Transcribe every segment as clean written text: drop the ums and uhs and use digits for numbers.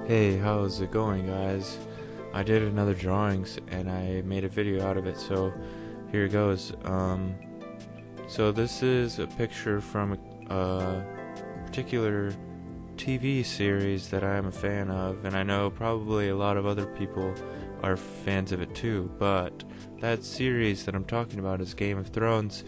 Hey, how's it going, guys? I did another drawings and I made a video out of it, so here it goes. So this is a picture from a particular TV series that I am a fan of, and I know probably a lot of other people are fans of it too, but that series that I'm talking about is Game of Thrones,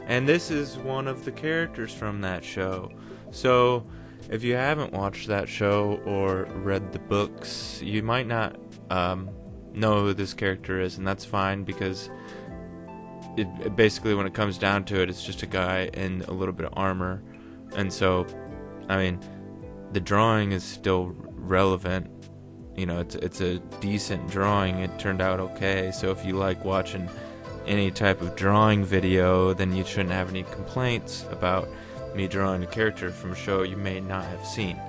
and this is one of the characters from that show. So if you haven't watched that show or read the books, you might not know who this character is, and that's fine, because it basically, when it comes down to it, it's just a guy in a little bit of armor. And so, I mean, the drawing is still relevant. You know, it's a decent drawing. It turned out okay. So if you like watching any type of drawing video, then you shouldn't have any complaints about me drawing a character from a show you may not have seen.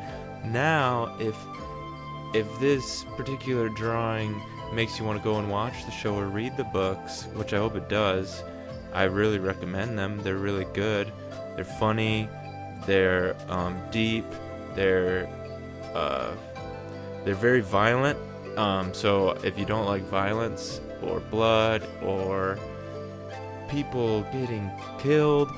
Now, if this particular drawing makes you want to go and watch the show or read the books, which I hope it does, I really recommend them. They're really good. They're funny. They're deep. They're very violent. So if you don't like violence or blood or people getting killed,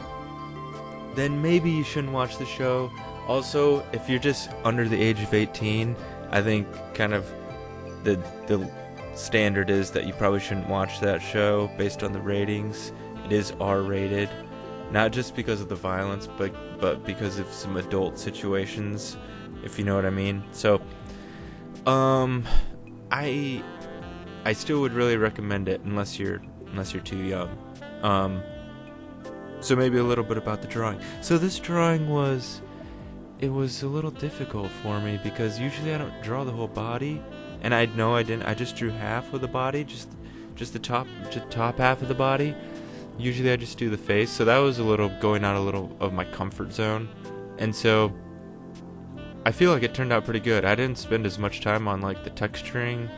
then maybe you shouldn't watch the show. Also, if you're just under the age of 18, I think kind of the standard is that you probably shouldn't watch that show based on the ratings. It is R-rated, not just because of the violence, but because of some adult situations, if you know what I mean. So, I still would really recommend it unless you're too young. So maybe a little bit about the drawing. So this drawing was a little difficult for me, because usually I don't draw the whole body, and I didn't. I just drew half of the body, just the top half of the body. Usually I just do the face, so that was going out a little of my comfort zone, and so I feel like it turned out pretty good. I didn't spend as much time on like the texturing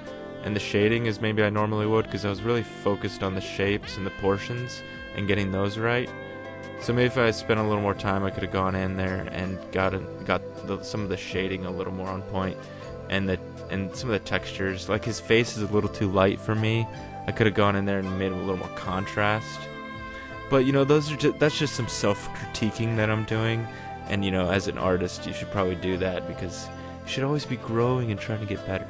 and the shading as maybe I normally would, because I was really focused on the shapes and the portions and getting those right. So maybe if I spent a little more time, I could have gone in there and got some of the shading a little more on point, and some of the textures. Like his face is a little too light for me. I could have gone in there and made him a little more contrast. But that's just some self-critiquing that I'm doing, and as an artist, you should probably do that, because you should always be growing and trying to get better.